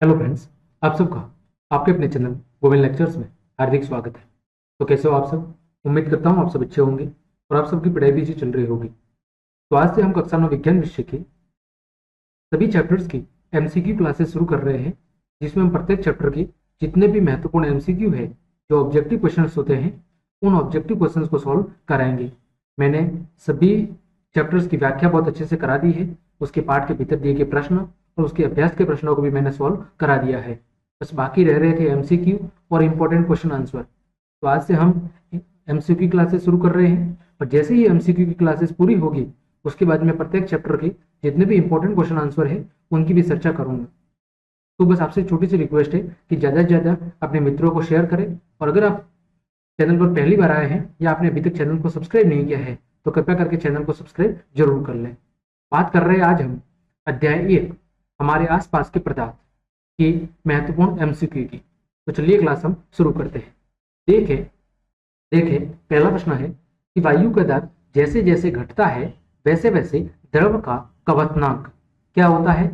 Hello friends, आप सबका आपके अपने चैनल गोविंद लेक्चर्स में हार्दिक स्वागत है। तो कैसे हो आप सब? उम्मीद करता हूँ आप सब अच्छे होंगे और आप सबकी पढ़ाई भी अच्छी चल रही होगी। तो आज से हम कक्षा 9 विज्ञान विषय के सभी चैप्टर्स की एमसीक्यू क्लासेस शुरू कर रहे हैं, जिसमें हम प्रत्येक चैप्टर के जितने भी महत्वपूर्ण एमसीक्यू है, जो ऑब्जेक्टिव क्वेश्चन होते हैं, उन ऑब्जेक्टिव क्वेश्चन को सॉल्व कराएंगे। मैंने सभी चैप्टर्स की व्याख्या बहुत अच्छे से करा दी है, उसके पाठ के भीतर दिए गए प्रश्न और उसके अभ्यास के प्रश्नों को भी मैंने सॉल्व करा दिया है। बस बाकी रह रहे थे एमसीक्यू और इंपॉर्टेंट क्वेश्चन आंसर। तो आज से हम एमसीक्यू क्लासेस शुरू कर रहे हैं और जैसे ही एमसीक्यू की क्लासेस पूरी होगी, उसके बाद मैं प्रत्येक चैप्टर के जितने भी इंपॉर्टेंट क्वेश्चन आंसर है उनकी भी चर्चा करूंगा। तो बस आपसे छोटी सी रिक्वेस्ट है कि ज़्यादा से ज़्यादा अपने मित्रों को शेयर करें, और अगर आप चैनल पर पहली बार आए हैं या आपने अभी तक चैनल को सब्सक्राइब नहीं किया है तो कृपया करके चैनल को सब्सक्राइब जरूर कर लें। बात कर रहे हैं आज हम अध्याय 1 हमारे आसपास के पदार्थ की महत्वपूर्ण एमसीक्यू की। तो चलिए क्लास हम शुरू करते हैं। देखें देखें पहला प्रश्न है कि वायु का दाब जैसे जैसे घटता है वैसे वैसे द्रव का कवतनांक क्या होता है?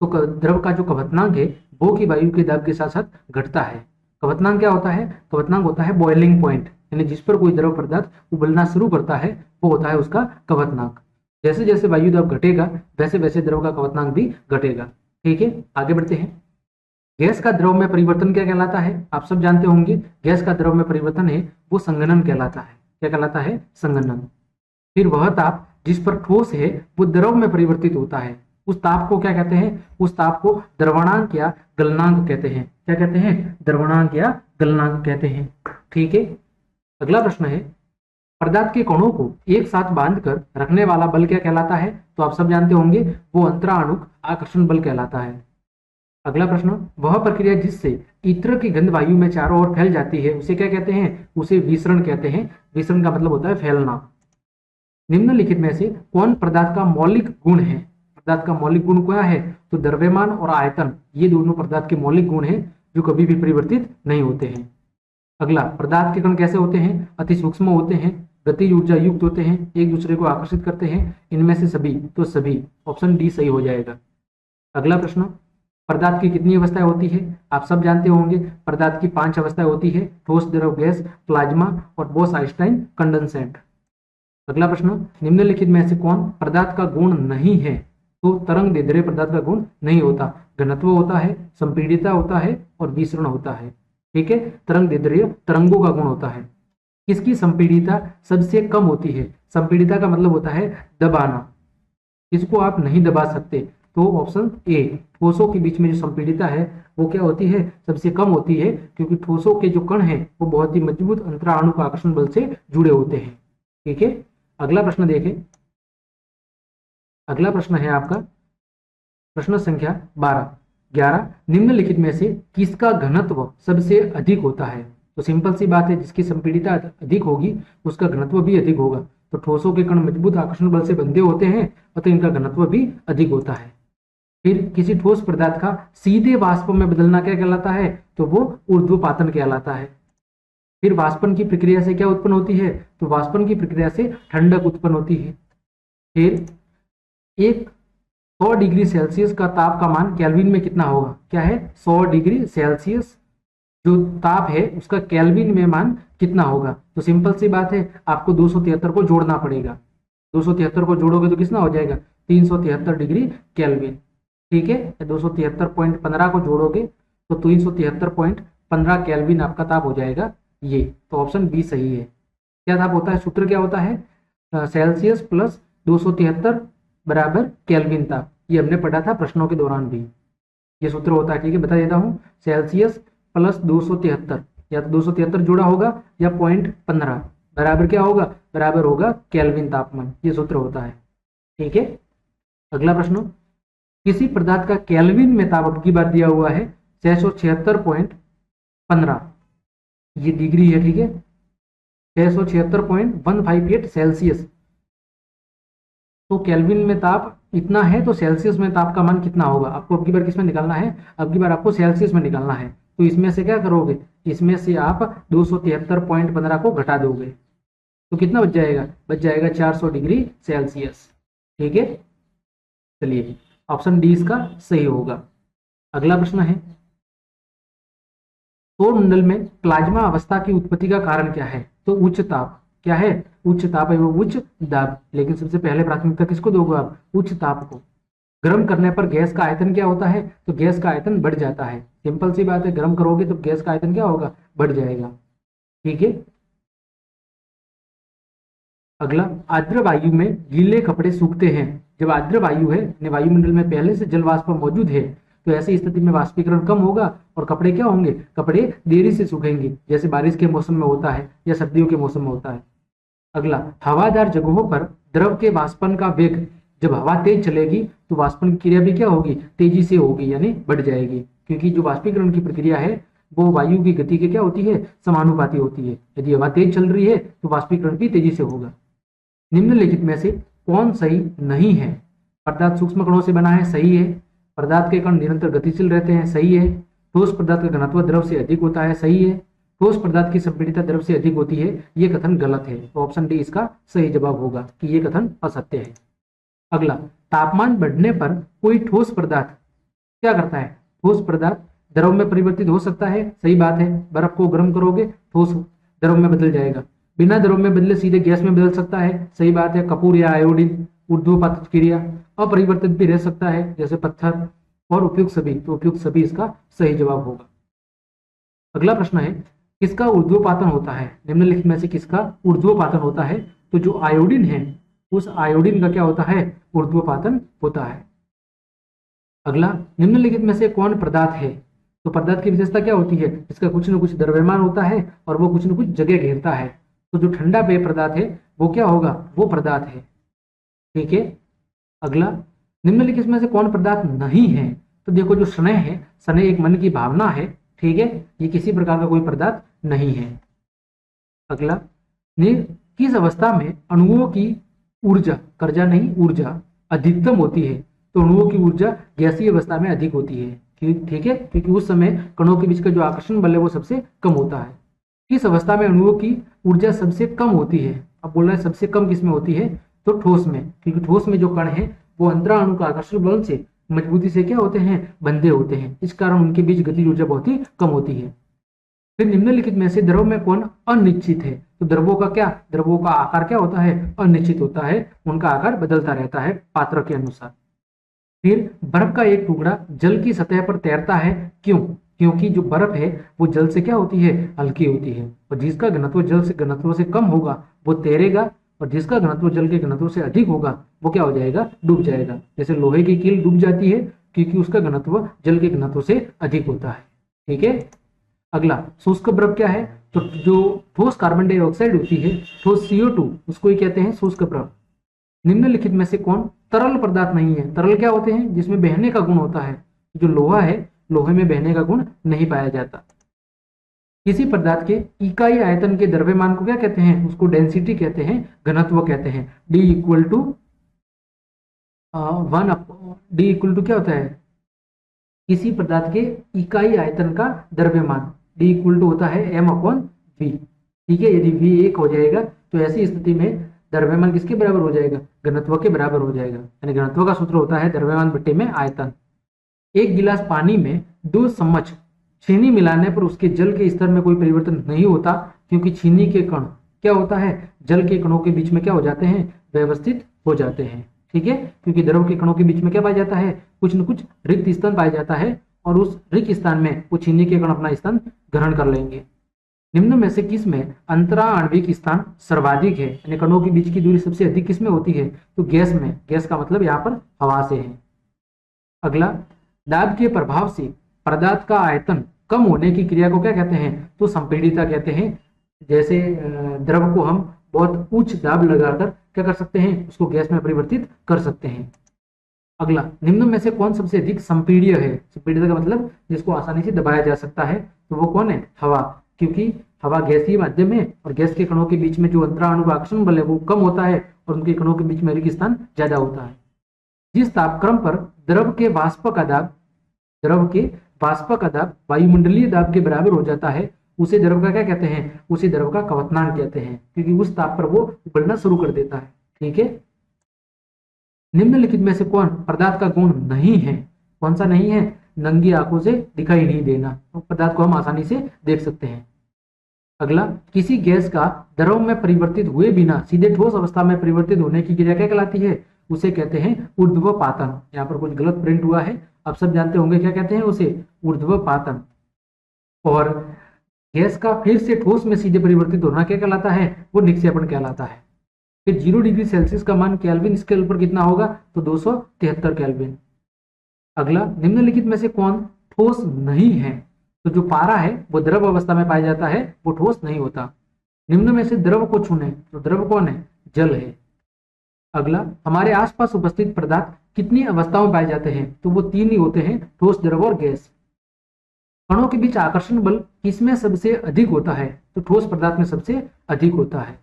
तो द्रव का जो कवतनांक है वो कि वायु के दाब के साथ साथ घटता है। कवतनांक क्या होता है? कवतनांक होता है बॉइलिंग पॉइंट, यानी जिस पर कोई द्रव पदार्थ उबलना शुरू करता है वो होता है उसका कवतनांक। जैसे जैसे वायु दाब घटेगा वैसे वैसे द्रव का कवतनांक भी घटेगा। ठीक है, आगे बढ़ते हैं। गैस का द्रव में परिवर्तन क्या कहलाता है? आप सब जानते होंगे, गैस का द्रव में परिवर्तन है वो संघनन कहलाता है। क्या कहलाता है? संघनन। फिर वह ताप जिस पर ठोस है वो द्रव में परिवर्तित होता है, उस ताप को क्या कहते हैं? उस ताप को द्रवणांक या गलनांक कहते हैं। क्या कहते हैं? द्रवणांक या गलनांक कहते हैं। ठीक है, अगला प्रश्न है, पदार्थ के कणों को एक साथ बांधकर रखने वाला बल क्या कहलाता है? तो आप सब जानते होंगे, वो अंतराणुक आकर्षण बल कहलाता है। अगला प्रश्न, वह प्रक्रिया जिससे इत्र की गंध वायु में चारों ओर फैल जाती है उसे क्या कहते हैं? उसे विसरण कहते हैं। विसरण का मतलब होता है फैलना। निम्नलिखित में से कौन पदार्थ का मौलिक गुण है? पदार्थ का मौलिक गुण क्या है? तो द्रव्यमान और आयतन, ये दोनों पदार्थ के मौलिक गुण हैं जो कभी भी परिवर्तित नहीं होते हैं। अगला, पदार्थ के कण कैसे होते हैं? अति सूक्ष्म होते हैं, गतिज ऊर्जा युक्त होते हैं, एक दूसरे को आकर्षित करते हैं। इनमें से सभी, तो सभी, ऑप्शन डी सही हो जाएगा। अगला प्रश्न, पदार्थ की कितनी अवस्थाएं होती है? आप सब जानते होंगे, पदार्थ की 5 अवस्थाएं होती है, ठोस, द्रव, गैस, प्लाज्मा और बोस-आइंस्टाइन कंडेंसेट। अगला प्रश्न, निम्नलिखित में से कौन पदार्थ का गुण नहीं है? तो तरंग दैर्ध्य पदार्थ का गुण नहीं होता। घनत्व होता है, संपीड़ितता होता है और विसरण होता है। ठीक है, तरंग दैर्ध्य तरंगों का गुण होता है। किसकी संपीड़ितता सबसे कम होती है? संपीड़ितता का मतलब होता है दबाना, इसको आप नहीं दबा सकते। तो ऑप्शन ए, ठोसों के बीच में जो संपीड़ितता है वो क्या होती है? सबसे कम होती है, क्योंकि ठोसों के जो कण हैं वो बहुत ही मजबूत अंतराणु आकर्षण बल से जुड़े होते हैं। ठीक है, अगला प्रश्न देखें। अगला प्रश्न है आपका प्रश्न संख्या 11। निम्नलिखित में से किसका घनत्व सबसे अधिक होता है? तो सिंपल सी बात है, जिसकी संपीड़ितता अधिक होगी उसका घनत्व भी अधिक होगा। तो ठोसों के कण मजबूत आकर्षण बल से बंधे होते हैं, अतः इनका घनत्व भी अधिक होता है। फिर किसी ठोस पदार्थ का सीधे वाष्प में बदलना क्या कहलाता है? तो वो ऊर्ध्वपातन कहलाता है। फिर वाष्पन की प्रक्रिया से क्या उत्पन्न होती है? तो वाष्पन की प्रक्रिया से ठंडक उत्पन्न होती है। फिर एक 100 डिग्री सेल्सियस का ताप का मान केल्विन में कितना होगा? क्या है? 100 डिग्री सेल्सियस जो ताप है उसका केल्विन में मान कितना होगा? तो सिंपल सी बात है, आपको 273 को जोड़ना पड़ेगा। 273 को जोड़ोगे तो कितना हो जाएगा? 373 डिग्री केल्विन। ठीक है, 273.15 को जोड़ोगे तो 373.15 केल्विन आपका ताप हो जाएगा। ये तो ऑप्शन बी सही है। क्या ताप होता है? सूत्र क्या होता है? सेल्सियस प्लस 273 बराबर केल्विन ताप। ये हमने पढ़ा था प्रश्नों के दौरान भी, ये सूत्र होता है। ठीक है, बता देता हूँ, सेल्सियस प्लस 273, या तो 273 जोड़ा होगा या 0.15 बराबर क्या होगा? बराबर होगा केल्विन तापमान। ये सूत्र होता है। ठीक है, अगला प्रश्न, किसी पदार्थ का केल्विन में ताप अब की बार दिया हुआ है 676.15, ये डिग्री है। ठीक है, 676.158 सेल्सियस। तो केल्विन में ताप इतना है, तो सेल्सियस में ताप का मान कितना होगा? आपको अब की बार किसमें निकालना है? अब की बार आपको सेल्सियस में निकालना है। तो इसमें से क्या करोगे? इसमें से आप 273.15 को घटा दोगे तो कितना बच जाएगा? बच जाएगा 400 डिग्री सेल्सियस। ठीक है, चलिए ऑप्शन डी इसका सही होगा। अगला प्रश्न है, सौर मंडल में प्लाज्मा अवस्था की उत्पत्ति का कारण क्या है? तो उच्च ताप। क्या है? उच्च ताप एवं उच्च दाब। लेकिन सबसे पहले प्राथमिकता किसको दोगे आप? उच्च ताप को। गर्म करने पर गैस का आयतन क्या होता है? तो गैस का आयतन बढ़ जाता है। सिंपल सी बात है, गर्म करोगे तो गैस का आयतन क्या होगा? बढ़ जाएगा। ठीक है। अगला, आर्द्र वायु में गीले कपड़े सूखते हैं। जब आर्द्र वायु है, वायुमंडल में पहले से जल वाष्प मौजूद है, तो ऐसी स्थिति में वाष्पीकरण कम होगा और कपड़े क्या होंगे? कपड़े देरी से सूखेंगे, जैसे बारिश के मौसम में होता है या सर्दियों के मौसम में होता है। अगला, हवादार जगहों पर द्रव के वाष्पन का वेग, जब हवा तेज चलेगी तो वाष्पन की क्रिया भी क्या होगी? तेजी से होगी, यानी बढ़ जाएगी, क्योंकि जो वाष्पीकरण की प्रक्रिया है वो वायु की गति के क्या होती है? समानुपाती होती है। यदि हवा तेज चल रही है तो वाष्पीकरण भी तेजी से होगा। निम्नलिखित में से कौन सही नहीं है? पदार्थ सूक्ष्म कणों से बना है, सही है। पदार्थ के कण निरंतर गतिशील रहते हैं, सही है। ठोस पदार्थ का घनत्व द्रव से अधिक होता है, सही है। ठोस पदार्थ की संपीड़ितता द्रव से अधिक होती है, यह कथन गलत है। तो ऑप्शन डी इसका सही जवाब होगा कि यह कथन असत्य है। अगला, तापमान बढ़ने पर कोई ठोस पदार्थ क्या करता है? ठोस पदार्थ द्रव में परिवर्तित हो सकता है, सही बात है। बर्फ को गर्म करोगे, ठोस द्रव में बदल जाएगा। बिना द्रव में बदले सीधे गैस में बदल सकता है, सही बात है। कपूर या आयोडीन ऊर्ध्वपात क्रिया। अपरिवर्तित भी रह सकता है, जैसे पत्थर। और उपयुक्त सभी, तो उपयुक्त सभी इसका सही जवाब होगा। अगला प्रश्न है, किसका ऊर्ध्वपातन होता है? निम्नलिखित में से किसका ऊर्ध्वपातन होता है? तो जो आयोडीन है, उस आयोडीन का क्या होता है? ऊर्ध्वपातन होता है। अगला, निम्नलिखित में से कौन पदार्थ है? तो पदार्थ की विशेषता क्या होती है? इसका कुछ न कुछ द्रव्यमान होता है और वो कुछ न कुछ जगह घेरता है। तो जो ठंडा पेय पदार्थ है वो क्या होगा? वो पदार्थ है। ठीक है। अगला, निम्नलिखित में से कौन पदार्थ नहीं है? तो देखो, जो स्नेह है, स्नेह एक मन की भावना है। ठीक है, ये किसी प्रकार का कोई पदार्थ नहीं है। अगला, किस अवस्था में अणुओं की ऊर्जा, कर्जा नहीं ऊर्जा, अधिकतम होती है? तो अणुओं की ऊर्जा गैसीय अवस्था में अधिक होती है। ठीक है, क्योंकि उस समय कणों के बीच का जो आकर्षण बल है वो सबसे कम होता है। किस अवस्था में अणुओं की ऊर्जा सबसे कम होती है? अब बोल रहे हैं सबसे कम किस में होती है? तो ठोस में, क्योंकि ठोस में जो कण है वो अंतराणु का आकर्षण बल से मजबूती से क्या होते हैं? बंधे होते हैं। इस कारण उनके बीच गतिज ऊर्जा बहुत ही कम होती है। फिर निम्नलिखित में से द्रव में कौन अनिश्चित है? तो द्रवों का क्या? द्रवों का आकार क्या होता है? अनिश्चित होता है। उनका आकार बदलता रहता है पात्र के अनुसार। फिर बर्फ का एक टुकड़ा जल की सतह पर तैरता है, क्यों? क्योंकि जो बर्फ है वो जल से क्या होती है? हल्की होती है। और जिसका घनत्व जल से घनत्व से कम होगा वो तैरेगा, और जिसका घनत्व जल के घनत्व से अधिक होगा वो क्या हो जाएगा? डूब जाएगा। जैसे लोहे की कील डूब जाती है क्योंकि उसका घनत्व जल के घनत्व से अधिक होता है। ठीक है। अगला, शुष्क बर्फ क्या है? तो जो ठोस कार्बन डाइऑक्साइड होती है, ठोस CO2, उसको ही कहते हैं शुष्क बर्फ। निम्नलिखित में से कौन तरल पदार्थ नहीं है? तरल क्या होते हैं? जिसमें बहने का गुण होता है। जो लोहा है, लोहे में बहने का गुण नहीं पाया जाता। किसी पदार्थ के इकाई आयतन के द्रव्यमान को क्या कहते हैं? उसको डेंसिटी कहते हैं, घनत्व कहते हैं। D इक्वल टू क्या होता है? किसी पदार्थ के इकाई आयतन का द्रव्यमान D इक्वल टू होता है m/v। ठीक है, यदि v 1 हो जाएगा तो ऐसी स्थिति में द्रव्यमान किसके बराबर हो जाएगा? घनत्व के बराबर हो जाएगा। यानी घनत्व का सूत्र होता है द्रव्यमान बट्टे में आयतन। एक गिलास पानी में 2 चम्मच चीनी मिलाने पर उसके जल के स्तर में कोई परिवर्तन नहीं होता, क्योंकि चीनी के कण क्या होता है? जल के कणों के बीच में क्या हो जाते हैं? व्यवस्थित हो जाते हैं। ठीक है, क्योंकि द्रव के कणों के बीच में क्या पाया जाता है? कुछ न कुछ रिक्त स्थान पाया जाता है, और उस रिक्त स्थान में वो चीनी के कण अपना स्थान ग्रहण कर लेंगे। निम्न में से किस में अंतराणविक स्थान सर्वाधिक है? यानी कणों के बीच की दूरी सबसे अधिक किस में होती है? तो गैस में। गैस का मतलब यहाँ पर हवा से है। अगला, दाब के प्रभाव से पदार्थ का आयतन कम होने की क्रिया को क्या कहते हैं? तो संपीड़ितता कहते हैं। जैसे द्रव को हम बहुत उच्च दाब लगाकर क्या कर सकते हैं? उसको गैस में परिवर्तित कर सकते हैं। अगला, निम्न में से कौन सबसे अधिक संपीड़िय है? संपीड़ित का मतलब जिसको आसानी से दबाया जा सकता है, तो वो कौन है? हवा। क्योंकि हवा गैसीय माध्यम है और गैस के कणों के बीच में जो अंतराणु आकर्षण बल है वो कम होता है और उनके कणों के बीच में रिक्त स्थान ज्यादा होता है। जिस तापक्रम पर द्रव के वाष्प का दाब वायुमंडलीय दाब के बराबर हो जाता है, उसे द्रव का क्या कहते हैं? उसे द्रव का क्वथनांक कहते हैं, क्योंकि उस ताप पर वो उबलना शुरू कर देता है। ठीक है। निम्नलिखित में से कौन पदार्थ का गुण नहीं है? कौन सा नहीं है? नंगी आंखों से दिखाई नहीं देना, तो पदार्थ को हम आसानी से देख सकते हैं। अगला, किसी गैस का द्रव में परिवर्तित हुए बिना सीधे ठोस अवस्था में परिवर्तित होने की क्रिया क्या कहलाती है? उसे कहते हैं ऊर्ध्वपातन। यहाँ पर कुछ गलत प्रिंट हुआ है, आप सब जानते होंगे क्या कहते हैं उसे, ऊर्ध्वपातन। और गैस का फिर से ठोस में सीधे परिवर्तित होना क्या कहलाता है? वो निक्षेपण कहलाता है। फिर 0 डिग्री सेल्सियस का मान केल्विन स्केल पर कितना होगा? तो 273 केल्विन। अगला, निम्नलिखित में से कौन ठोस नहीं है? तो जो पारा है वो द्रव अवस्था में पाया जाता है, वो ठोस नहीं होता। निम्न में से द्रव को चुने, तो द्रव कौन है? जल है। अगला, हमारे आसपास उपस्थित पदार्थ कितनी अवस्थाओं में पाए जाते हैं? तो वो 3 ही होते हैं, ठोस, द्रव और गैस। कणों के बीच आकर्षण बल किसमें सबसे अधिक होता है? तो ठोस पदार्थ में सबसे अधिक होता है।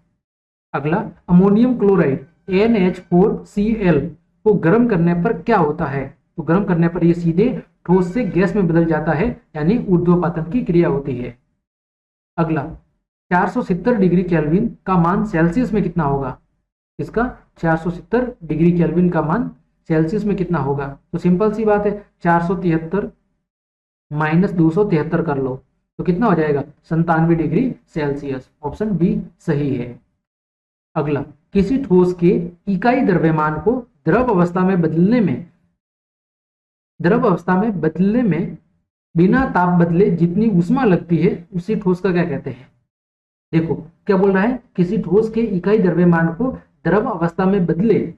अगला, अमोनियम क्लोराइड NH4Cl को गर्म करने पर क्या होता है? तो गर्म करने पर ये सीधे ठोस से गैस में बदल जाता है, यानी ऊर्ध्वपातन की क्रिया होती है। अगला, 470 डिग्री केल्विन का मान सेल्सियस में कितना होगा? इसका 470 डिग्री केल्विन का मान सेल्सियस में कितना होगा? तो सिंपल सी बात है, 473 माइनस 273 कर लो तो कितना हो जाएगा? 97 डिग्री सेल्सियस। ऑप्शन बी सही है। अगला, किसी ठोस के इकाई द्रव्यमान को द्रव अवस्था में बदलने में बिना ताप बदले जितनी ऊष्मा लगती है उसी ठोस का क्या कहते हैं? देखो क्या बोल रहा है, किसी ठोस के इकाई द्रव्यमान को द्रव अवस्था में बदले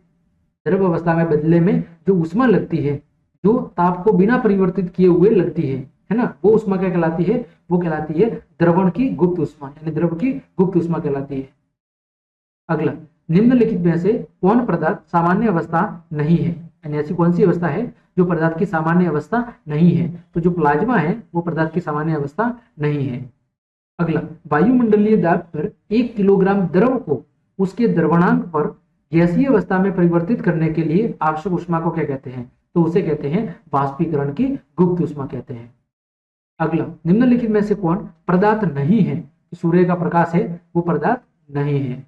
में जो ऊष्मा लगती है, जो ताप को बिना परिवर्तित किए हुए लगती है ना, वो ऊष्मा क्या कहलाती है? वो कहलाती है द्रवण की गुप्त ऊष्मा, यानी द्रव की गुप्त ऊष्मा कहलाती है। अगला, निम्नलिखित में से कौन पदार्थ सामान्य अवस्था नहीं है? यानी ऐसी कौन सी अवस्था है जो पदार्थ की सामान्य अवस्था नहीं है? तो जो प्लाज्मा है वो पदार्थ की सामान्य अवस्था नहीं है। अगला, वायुमंडलीय दाब पर 1 किलोग्राम द्रव को उसके द्रवणांक पर गैसीय अवस्था में परिवर्तित करने के लिए आवश्यक ऊष्मा को क्या कहते हैं? तो उसे कहते हैं वाष्पीकरण की गुप्त ऊष्मा कहते हैं। अगला, निम्नलिखित में से कौन पदार्थ नहीं है? सूर्य का प्रकाश है, वो पदार्थ नहीं है।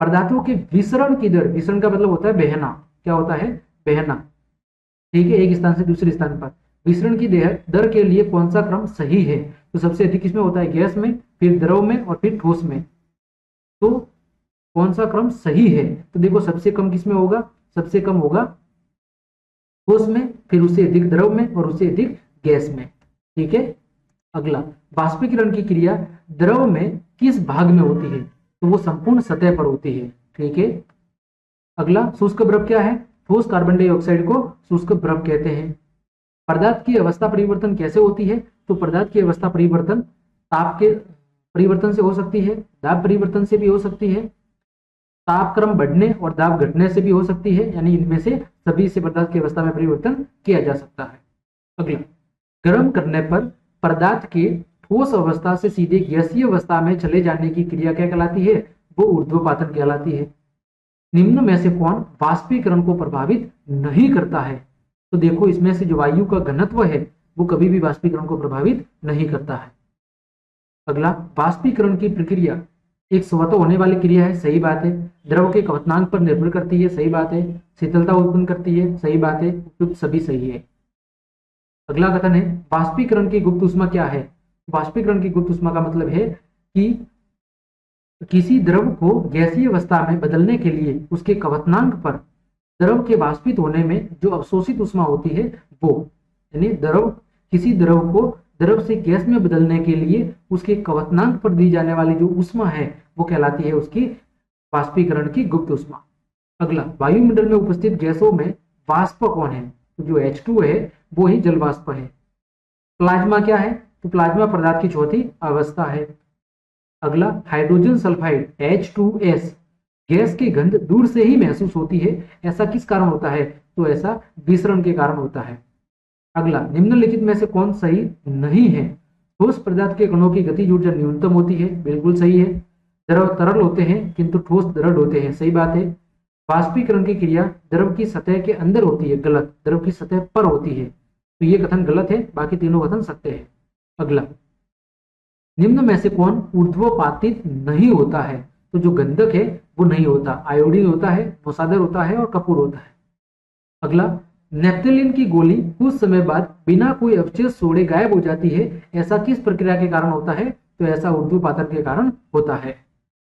पदार्थों के विसरण की दर, विसरण का मतलब होता है बहना, क्या होता है? बहना, ठीक है, एक स्थान से दूसरे स्थान पर। विसरण की दर के लिए कौन सा क्रम सही है? तो सबसे अधिक किसमें होता है? गैस में, फिर द्रव में और फिर ठोस में। तो कौन सा क्रम सही है? तो देखो सबसे कम किसमें होगा? सबसे कम होगा ठोस में, फिर उससे अधिक द्रव में और उससे अधिक गैस में, ठीक है। अगला, वाष्पीकरण की क्रिया द्रव में किस भाग में होती है? तो वो संपूर्ण सतह पर होती है, ठीक है। अगला, शुष्क द्रव क्या है? ठोस कार्बन डाइऑक्साइड को शुष्क द्रव कहते हैं। पदार्थ की अवस्था परिवर्तन कैसे होती है? तो पदार्थ की अवस्था परिवर्तन ताप के परिवर्तन से हो सकती है, दाब परिवर्तन से भी हो सकती है, ताप क्रम बढ़ने और दाब घटने से भी हो सकती है, यानी इनमें से सभी से पदार्थ की अवस्था में परिवर्तन किया जा सकता है। अगला, गर्म करने पर पदार्थ के ठोस अवस्था से सीधे गैसीय अवस्था में चले जाने की क्रिया क्या कहलाती है? वो ऊर्ध्वपातन कहलाती है। निम्न में से कौन वाष्पीकरण को प्रभावित नहीं करता है? तो देखो इसमें से जो वायु का घनत्व है वो कभी भी वाष्पीकरण को प्रभावित नहीं करता है। अगला, वाष्पीकरण की प्रक्रिया एक स्वतः होने वाली क्रिया है, सही बात है। द्रव के क्वथनांक पर निर्भर करती है, सही बात है। शीतलता उत्पन्न करती है, सही बात है। उपयुक्त सभी सही है। अगला कथन है, वाष्पीकरण की गुप्त ऊष्मा क्या है? वाष्पीकरण की गुप्त ऊष्मा का मतलब है कि किसी द्रव को गैसीय अवस्था में बदलने के लिए उसके क्वथनांक पर द्रव के वाष्पित होने में जो अवशोषित ऊष्मा होती है वो, यानी किसी द्रव को द्रव से गैस में बदलने के लिए उसके क्वथनांक पर दी जाने वाली जो ऊष्मा है वो कहलाती है उसकी वाष्पीकरण की गुप्त ऊष्मा। अगला, वायुमंडल में उपस्थित गैसों में वाष्प कौन है? तो जो H2 है वो ही जल वाष्प है। प्लाज्मा क्या है? तो प्लाज्मा पदार्थ की चौथी अवस्था है। अगला, हाइड्रोजन सल्फाइड H2S गैस की गंध दूर से ही महसूस होती है, ऐसा किस कारण होता है? तो ऐसा विसरण के कारण होता है। अगला, निम्नलिखित में से कौन सही नहीं है? ठोस पदार्थ के कणों की गतिज ऊर्जा न्यूनतम होती है, बिल्कुल सही है। द्रव तरल होते हैं किंतु ठोस दृढ़ होते हैं, सही बात है। वाष्पीकरण की क्रिया द्रव की सतह के अंदर होती है, गलत, द्रव की सतह पर होती है, तो ये कथन गलत है, बाकी तीनों कथन सत्य है। अगला, निम्न में से कौन ऊर्ध्वपातित नहीं होता है? तो जो गंधक है वो नहीं होता, आयोडीन होता है, मोसादर होता है और कपूर होता है। अगला, नेफ्थलीन की गोली कुछ समय बाद बिना कोई अवशेष छोड़े गायब हो जाती है, ऐसा किस प्रक्रिया के कारण होता है? तो ऐसा ऊर्ध्वपातन के कारण होता है।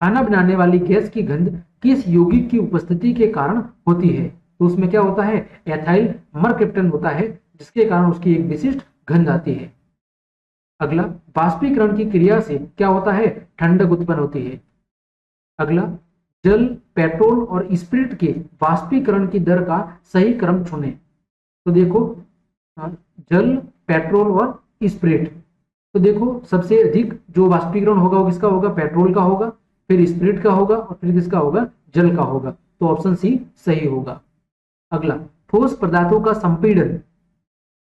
खाना बनाने वाली गैस की गंध किस यौगिक की उपस्थिति के कारण होती है? तो उसमें क्या होता है? एथाइल मरकैप्टन होता है, जिसके कारण उसकी एक विशिष्ट गंध आती है। अगला, वाष्पीकरण की क्रिया से क्या होता है? ठंडक उत्पन्न होती है। अगला, जल, पेट्रोल और स्पिरिट के वाष्पीकरण की दर का सही क्रम चुनें। तो देखो, जल, पेट्रोल और स्पिरिट, तो देखो सबसे अधिक जो वाष्पीकरण होगा वो किसका होगा? पेट्रोल का होगा, फिर स्पिरिट का होगा और फिर किसका होगा? जल का होगा। तो ऑप्शन सी सही होगा। अगला, ठोस पदार्थों का संपीड़न,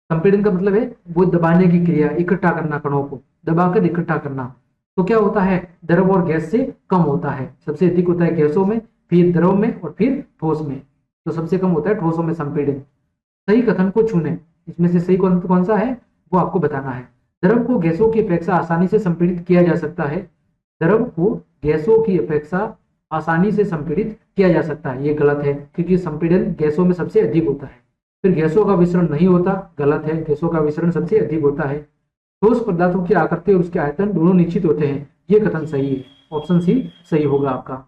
संपीड़न का मतलब है वो दबाने की क्रिया, इकट्ठा करना, कणों को दबाकर इकट्ठा करना। तो क्या होता है? द्रव और गैस से कम होता है। सबसे अधिक होता है गैसों में, फिर द्रव में और फिर ठोस में। तो सबसे कम होता है ठोसों में संपीड़न। सही कथन को चुनें। इसमें से सही कौन सा है वो आपको बताना है। द्रव को गैसों की अपेक्षा आसानी से संपीड़ित किया जा सकता है। द्रव को गैसों की अपेक्षा आसानी से संपीड़ित किया जा सकता है, ये गलत है, क्योंकि संपीड़न गैसों में सबसे अधिक होता है। फिर गैसों का विसरण नहीं होता, गलत है, गैसों का विसरण सबसे अधिक होता है। ठोस पदार्थों की आकृति और उसके आयतन दोनों निश्चित होते हैं, ये कथन सही है। ऑप्शन सी सही होगा आपका।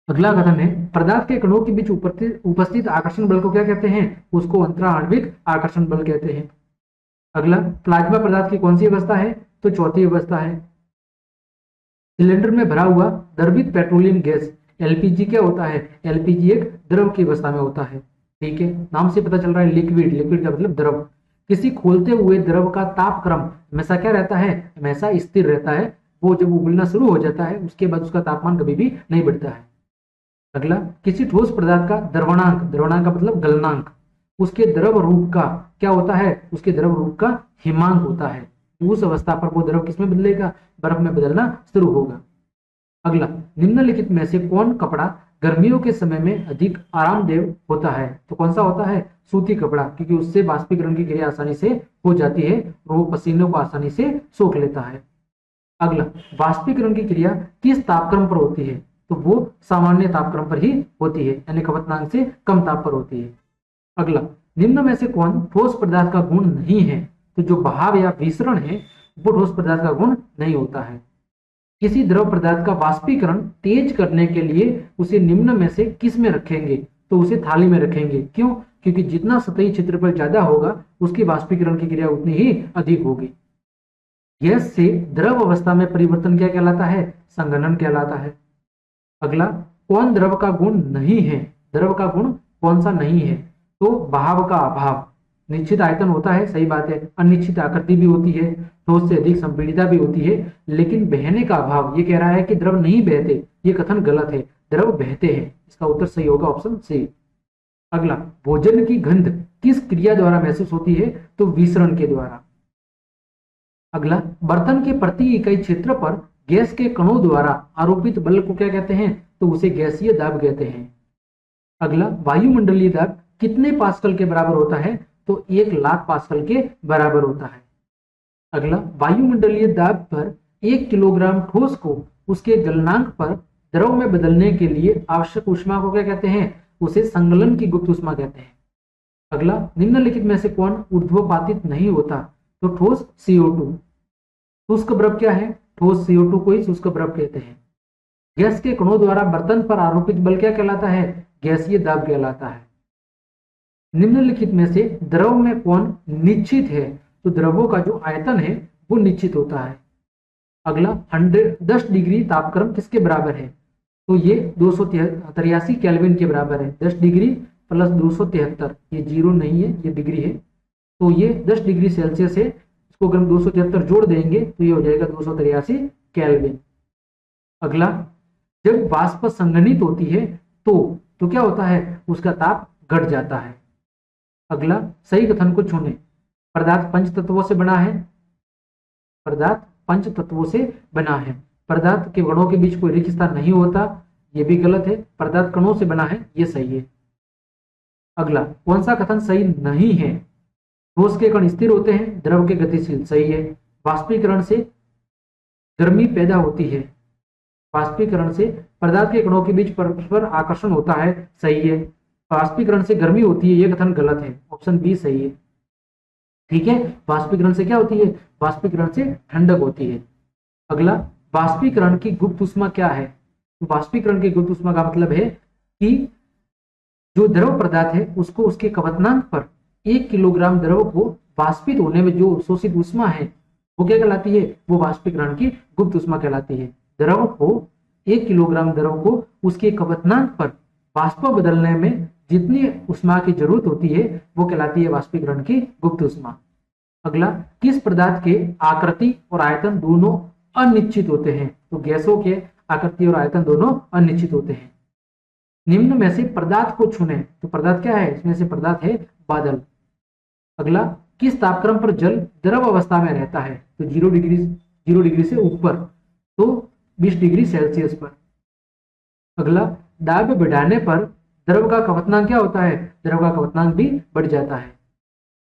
अगला कथन है, पदार्थ के कणों के बीच उपस्थित आकर्षण बल को क्या कहते हैं? उसको अंतराणविक आकर्षण बल कहते हैं। अगला, प्लाज्मा पदार्थ की कौन सी अवस्था है? तो चौथी अवस्था है। सिलेंडर में भरा हुआ द्रवित पेट्रोलियम गैस एलपीजी क्या होता है? एलपीजी एक द्रव की अवस्था में होता है। ठीक है, नाम से पता चल रहा है लिक्विड, लिक्विड का मतलब द्रव। किसी खोलते हुए द्रव का तापक्रम हमेशा क्या रहता है? हमेशा स्थिर रहता है। वो जब उबलना शुरू हो जाता है उसके बाद उसका तापमान कभी भी नहीं बढ़ता है। अगला, किसी ठोस पदार्थ का द्रवणांक, द्रवणांक का मतलब गलनांक, उसके द्रव रूप का क्या होता है? उसके द्रव रूप का हिमांक होता है। उस अवस्था पर वो द्रव किसमें बदलेगा? बर्फ में बदलना शुरू होगा। अगला, निम्नलिखित में से कौन कपड़ा गर्मियों के समय में अधिक आरामदेह होता है? तो कौन सा होता है? सूती कपड़ा, क्योंकि उससे वाष्पीकरण की क्रिया आसानी से हो जाती है और वो पसीनों को आसानी से सोख लेता है। अगला, वाष्पीकरण की क्रिया किस तापक्रम पर होती है? तो वो सामान्य तापक्रम पर ही होती है, यानी खपतनांक से कम ताप पर होती है। अगला, निम्न में से कौन ठोस पदार्थ का गुण नहीं है? तो जो बहाव या विसरण है वो ठोस पदार्थ का गुण नहीं होता है। किसी द्रव पदार्थ का वाष्पीकरण तेज करने के लिए उसे निम्न में से किस में रखेंगे? तो उसे थाली में रखेंगे। क्यों? क्योंकि जितना सतही क्षेत्रफल ज्यादा होगा उसकी वाष्पीकरण की क्रिया उतनी ही अधिक होगी। गैस से द्रव अवस्था में परिवर्तन क्या कहलाता है? संघनन कहलाता है। अगला, कौन द्रव का गुण नहीं है? द्रव का गुण कौन सा नहीं है? तो बहाव का अभाव। निश्चित आयतन होता है, सही बात है, अनिश्चित आकृति भी होती है, ठोस से अधिक संपीड़िता भी होती है, लेकिन बहने का अभाव। ये कह रहा है कि द्रव नहीं बहते, ये कथन गलत है, द्रव बहते हैं। इसका उत्तर सही होगा ऑप्शन सी। अगला, भोजन की गंध किस क्रिया द्वारा महसूस होती है? तो विसरण के द्वारा। अगला, बर्तन के प्रति इकाई क्षेत्र पर गैस के कणों द्वारा आरोपित बल को क्या कहते हैं? तो उसे गैसीय दाब कहते हैं। अगला, वायुमंडलीय दाब कितने पास्कल के बराबर होता है? तो 1,00,000 पास्कल के बराबर होता है। अगला, वायुमंडलीय दाब पर 1 किलोग्राम ठोस को उसके गलनांक पर द्रव में बदलने के लिए आवश्यक ऊष्मा को क्या कहते हैं? उसे संगलन की गुप्त ऊष्मा कहते हैं। अगला, निम्नलिखित में से कौन ऊर्ध्वपातित नहीं होता? तो ठोस CO2। शुष्क द्रव क्या है? ठोस CO2 को ही शुष्क द्रव कहते हैं। गैस के कणों द्वारा बर्तन पर आरोपित बल क्या कहलाता है? गैसीय दाब कहलाता है। निम्नलिखित में से द्रव में कौन निश्चित है? तो द्रवों का जो आयतन है वो निश्चित होता है। अगला, 10 डिग्री तापक्रम किसके बराबर है? तो ये 283 केल्विन के बराबर है। 10 डिग्री प्लस 273, ये जीरो नहीं है, ये डिग्री है, तो ये 10 डिग्री सेल्सियस है। इसको अगर हम 273 जोड़ देंगे तो ये हो जाएगा 283 केल्विन। अगला, जब वाष्प संघनित होती है तो क्या होता है? उसका ताप घट जाता है। अगला, सही कथन को चुनें। पदार्थ पंच तत्वों से बना है, पदार्थ पंच तत्वों से बना है। पदार्थ के कणों के बीच कोई रिक्तता नहीं होता, ये भी गलत है। पदार्थ कणों से बना है, ये सही है। अगला, कौन सा कथन सही नहीं है? ठोस के कण स्थिर होते हैं, द्रव के गतिशील, सही है। वाष्पीकरण से गर्मी पैदा होती है, वाष्पीकरण से पदार्थ के कणों के बीच परस्पर आकर्षण होता है, सही है। वाष्पीकरण से गर्मी होती है, ये कथन गलत है, ऑप्शन बी सही है। ठीक है, वाष्पीकरण से क्या होती है? वाष्पीकरण से ठंडक होती है। अगला, वाष्पीकरण की गुप्त ऊष्मा क्या है? वाष्पीकरण की गुप्त ऊष्मा का मतलब है कि जो द्रव पदार्थ है उसको उसके क्वथनांक पर 1 किलोग्राम द्रव को वाष्पित होने में जो शोषित ऊष्मा है वो क्या कहलाती है? वो वाष्पीकरण की गुप्त ऊष्मा कहलाती है। द्रव को 1 किलोग्राम द्रव को उसके क्वथनांक पर वाष्प बदलने में जितनी ऊष्मा की जरूरत होती है वो कहलाती है वाष्पीकरण की गुप्त ऊष्मा। अगला, किस पदार्थ के आकृति और आयतन दोनों अनिश्चित होते हैं? तो गैसों के आकृति और आयतन दोनों अनिश्चित होते हैं। निम्न में से पदार्थ को चुने, तो पदार्थ क्या है? इसमें से पदार्थ है बादल। अगला, किस तापक्रम पर जल द्रव अवस्था में रहता है? तो 0 डिग्री से ऊपर, तो 20 डिग्री सेल्सियस पर। अगला, दाब बढ़ाने पर द्रव का क्वथनांक क्या होता है? द्रव का क्वथनांक भी बढ़ जाता है।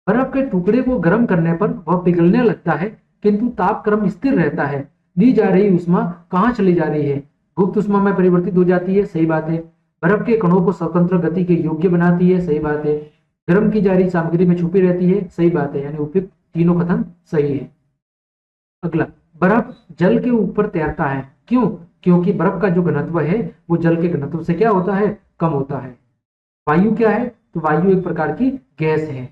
बर्फ के टुकड़े को गर्म करने पर वह पिघलने लगता है किंतु तापक्रम स्थिर रहता है। ली जा रही ऊष्मा कहाँ चली जा रही है? गुप्त ऊष्मा में परिवर्तित हो जाती है, सही बात है। बर्फ के कणों को स्वतंत्र गति के योग्य बनाती है, सही बात है। गर्म की जा रही सामग्री में छुपी रहती है, सही बात है। यानी उपयुक्त तीनों कथन सही है। अगला, बर्फ जल के ऊपर तैरता है, क्यों? क्योंकि बर्फ का जो घनत्व है वो जल के घनत्व से क्या होता है? कम होता है। वायु क्या है? तो वायु एक प्रकार की गैस है।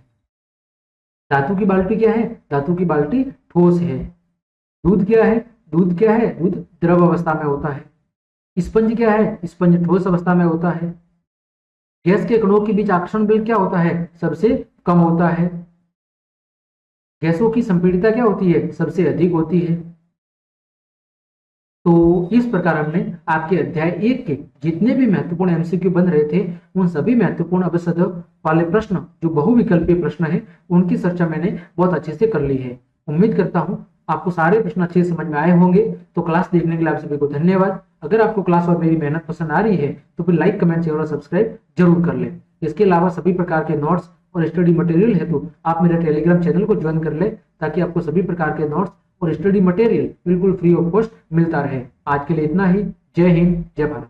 धातु की बाल्टी क्या है? धातु की बाल्टी ठोस है। दूध क्या है? दूध क्या है? दूध द्रव अवस्था में होता है। स्पंज क्या है? स्पंज ठोस अवस्था में होता है। गैस के कणों के बीच आकर्षण बल क्या होता है? सबसे कम होता है। गैसों की संपीड़ितता क्या होती है? सबसे अधिक होती है। तो इस प्रकार हमने आपके अध्याय 1 के जितने भी महत्वपूर्ण एमसीक्यू बन रहे थे उन सभी महत्वपूर्ण अवसद वाले प्रश्न जो बहुविकल्पीय प्रश्न है उनकी चर्चा मैंने बहुत अच्छे से कर ली है। उम्मीद करता हूं आपको सारे प्रश्न अच्छे से समझ में आए होंगे। तो क्लास देखने के लिए आप सभी को धन्यवाद। अगर आपको क्लास और मेरी मेहनत पसंद आ रही है तो फिर लाइक, कमेंट, शेयर और सब्सक्राइब जरूर कर लें। इसके अलावा सभी प्रकार के नोट्स और स्टडी मटेरियल हेतु आप मेरे टेलीग्राम चैनल को ज्वाइन कर ले ताकि आपको सभी प्रकार के नोट्स और स्टडी मटेरियल बिल्कुल फ्री ऑफ कॉस्ट मिलता रहे। आज के लिए इतना ही। जय हिंद, जय भारत।